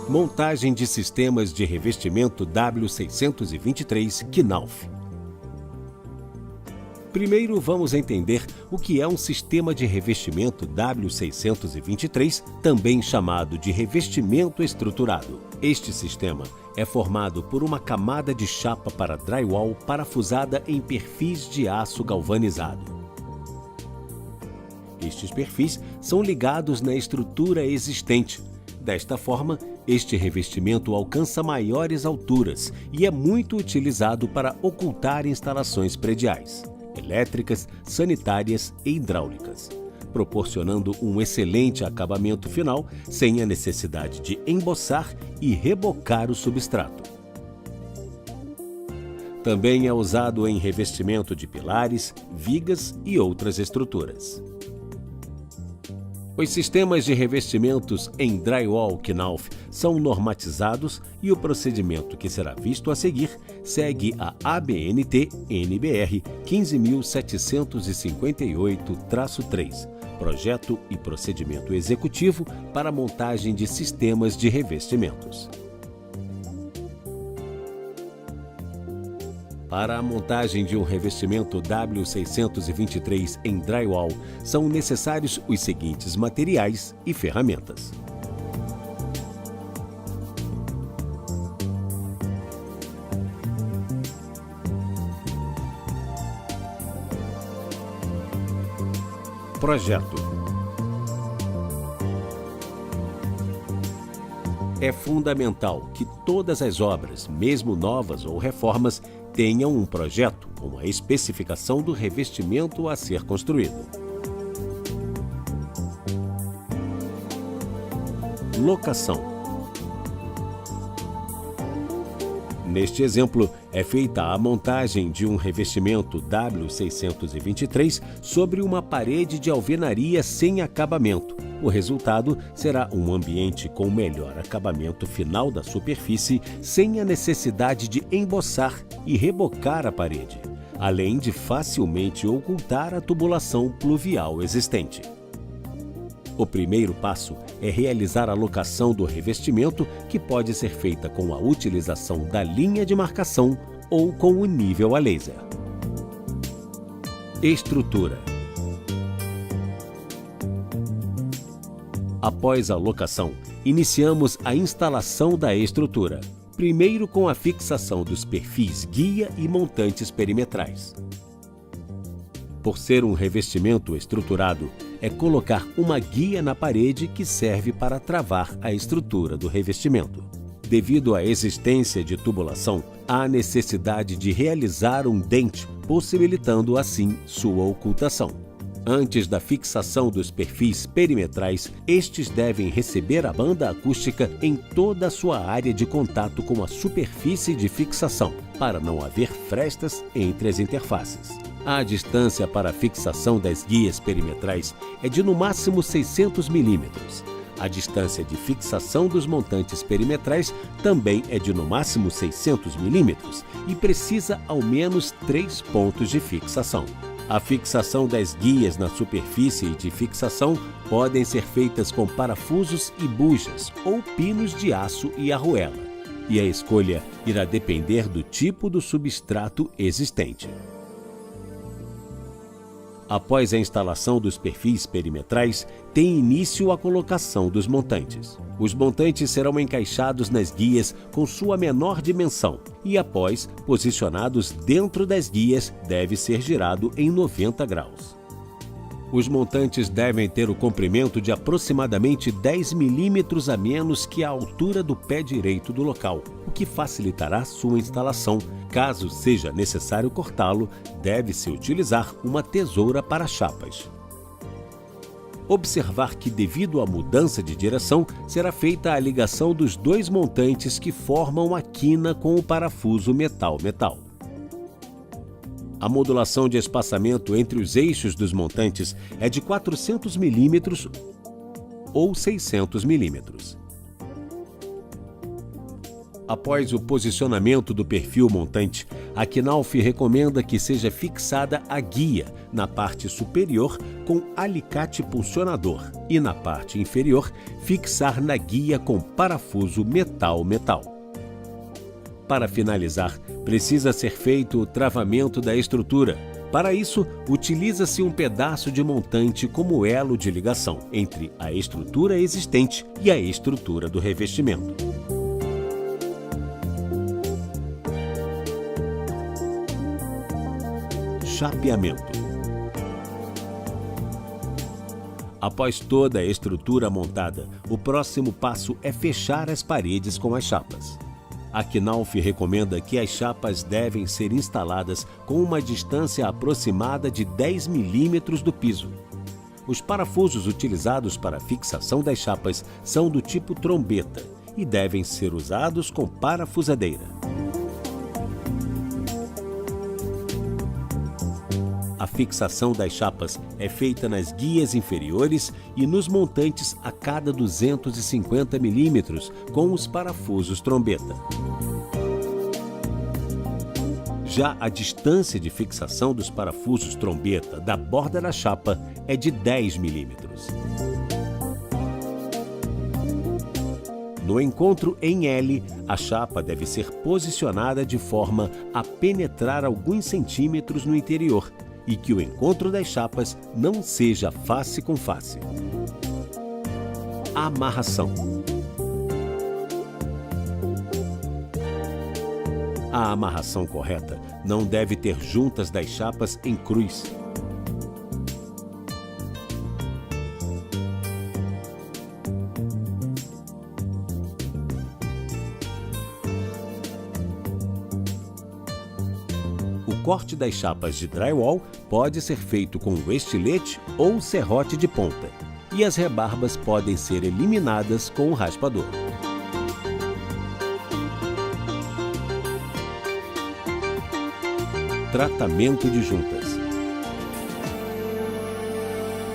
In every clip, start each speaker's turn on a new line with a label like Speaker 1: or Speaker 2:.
Speaker 1: Montagem de sistemas de revestimento W623 Knauf. Primeiro vamos entender o que é um sistema de revestimento W623, também chamado de revestimento estruturado. Este sistema é formado por uma camada de chapa para drywall parafusada em perfis de aço galvanizado. Estes perfis são ligados na estrutura existente. Desta forma, este revestimento alcança maiores alturas e é muito utilizado para ocultar instalações prediais, elétricas, sanitárias e hidráulicas, proporcionando um excelente acabamento final sem a necessidade de emboçar e rebocar o substrato. Também é usado em revestimento de pilares, vigas e outras estruturas. Os sistemas de revestimentos em drywall Knauf são normatizados e o procedimento que será visto a seguir segue a ABNT NBR 15758-3, Projeto e Procedimento Executivo para a montagem de sistemas de revestimentos. Para a montagem de um revestimento W623 em drywall, são necessários os seguintes materiais e ferramentas. Projeto. É fundamental que todas as obras, mesmo novas ou reformas, tenham um projeto com a especificação do revestimento a ser construído. Locação. Neste exemplo, é feita a montagem de um revestimento W623 sobre uma parede de alvenaria sem acabamento. O resultado será um ambiente com melhor acabamento final da superfície, sem a necessidade de emboçar e rebocar a parede, além de facilmente ocultar a tubulação pluvial existente. O primeiro passo é realizar a locação do revestimento, que pode ser feita com a utilização da linha de marcação ou com o nível a laser. Estrutura. Após a locação, iniciamos a instalação da estrutura, primeiro com a fixação dos perfis guia e montantes perimetrais. Por ser um revestimento estruturado, é colocar uma guia na parede que serve para travar a estrutura do revestimento. Devido à existência de tubulação, há necessidade de realizar um dente, possibilitando assim sua ocultação. Antes da fixação dos perfis perimetrais, estes devem receber a banda acústica em toda a sua área de contato com a superfície de fixação, para não haver frestas entre as interfaces. A distância para a fixação das guias perimetrais é de no máximo 600 mm. A distância de fixação dos montantes perimetrais também é de no máximo 600 mm e precisa ao menos 3 pontos de fixação. A fixação das guias na superfície de fixação podem ser feitas com parafusos e bujas ou pinos de aço e arruela, e a escolha irá depender do tipo do substrato existente. Após a instalação dos perfis perimetrais, tem início a colocação dos montantes. Os montantes serão encaixados nas guias com sua menor dimensão e, após posicionados dentro das guias, deve ser girado em 90 graus. Os montantes devem ter o comprimento de aproximadamente 10 mm a menos que a altura do pé direito do local, o que facilitará sua instalação. Caso seja necessário cortá-lo, deve-se utilizar uma tesoura para chapas. Observar que, devido à mudança de direção, será feita a ligação dos dois montantes que formam a quina com o parafuso metal-metal. A modulação de espaçamento entre os eixos dos montantes é de 400 mm ou 600 mm. Após o posicionamento do perfil montante, A Knauf recomenda que seja fixada a guia na parte superior com alicate pulsionador e na parte inferior fixar na guia com parafuso metal-metal. Para finalizar, precisa ser feito o travamento da estrutura. Para isso, utiliza-se um pedaço de montante como elo de ligação entre a estrutura existente e a estrutura do revestimento. Chapeamento. Após toda a estrutura montada, o próximo passo é fechar as paredes com as chapas. A Knauf recomenda que as chapas devem ser instaladas com uma distância aproximada de 10 milímetros do piso. Os parafusos utilizados para a fixação das chapas são do tipo trombeta e devem ser usados com parafusadeira. A fixação das chapas é feita nas guias inferiores e nos montantes a cada 250 milímetros com os parafusos trombeta. Já a distância de fixação dos parafusos trombeta da borda da chapa é de 10 milímetros. No encontro em L, a chapa deve ser posicionada de forma a penetrar alguns centímetros no interior e que o encontro das chapas não seja face com face. Amarração. A amarração correta não deve ter juntas das chapas em cruz. O corte das chapas de drywall pode ser feito com o estilete ou serrote de ponta, e as rebarbas podem ser eliminadas com o raspador. Tratamento de juntas.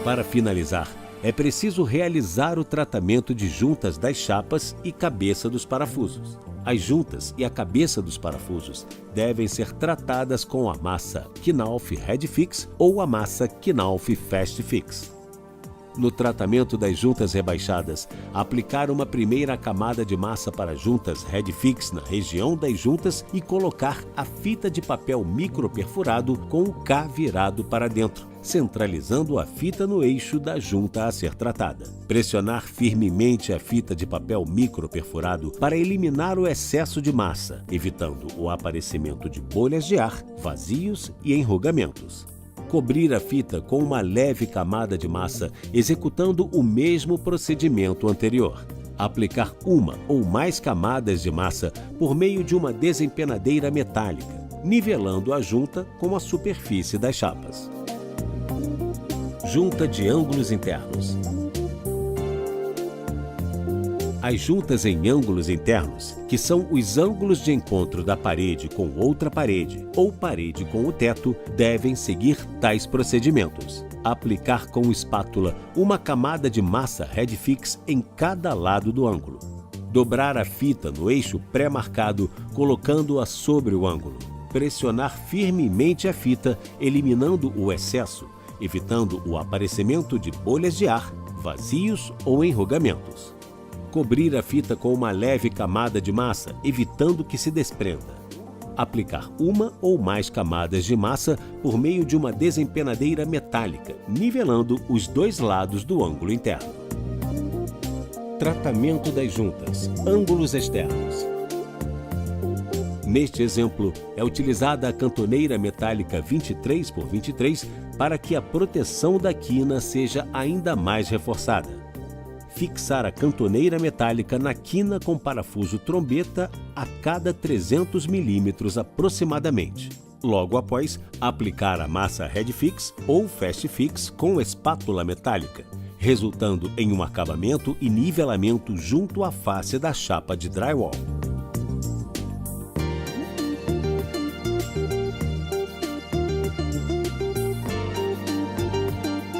Speaker 1: Para finalizar, é preciso realizar o tratamento de juntas das chapas e cabeça dos parafusos. As juntas e a cabeça dos parafusos devem ser tratadas com a massa Knauf Head Fix ou a massa Knauf Fast Fix. No tratamento das juntas rebaixadas, aplicar uma primeira camada de massa para juntas Head Fix na região das juntas e colocar a fita de papel microperfurado com o K virado para dentro, centralizando a fita no eixo da junta a ser tratada. Pressionar firmemente a fita de papel microperfurado para eliminar o excesso de massa, evitando o aparecimento de bolhas de ar, vazios e enrugamentos. Cobrir a fita com uma leve camada de massa, executando o mesmo procedimento anterior. Aplicar uma ou mais camadas de massa por meio de uma desempenadeira metálica, nivelando a junta com a superfície das chapas. Junta de ângulos internos. As juntas em ângulos internos, que são os ângulos de encontro da parede com outra parede ou parede com o teto, devem seguir tais procedimentos. Aplicar com espátula uma camada de massa Head Fix em cada lado do ângulo. Dobrar a fita no eixo pré-marcado, colocando-a sobre o ângulo. Pressionar firmemente a fita, eliminando o excesso, evitando o aparecimento de bolhas de ar, vazios ou enrugamentos. Cobrir a fita com uma leve camada de massa, evitando que se desprenda. Aplicar uma ou mais camadas de massa por meio de uma desempenadeira metálica, nivelando os dois lados do ângulo interno. Tratamento das juntas, ângulos externos. Neste exemplo, é utilizada a cantoneira metálica 23 por 23 para que a proteção da quina seja ainda mais reforçada. Fixar a cantoneira metálica na quina com parafuso trombeta a cada 300 milímetros aproximadamente. Logo após, aplicar a massa Head Fix ou Fast Fix com espátula metálica, resultando em um acabamento e nivelamento junto à face da chapa de drywall.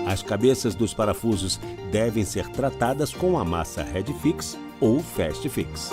Speaker 1: As cabeças dos parafusos devem ser tratadas com a massa Head Fix ou Fast Fix.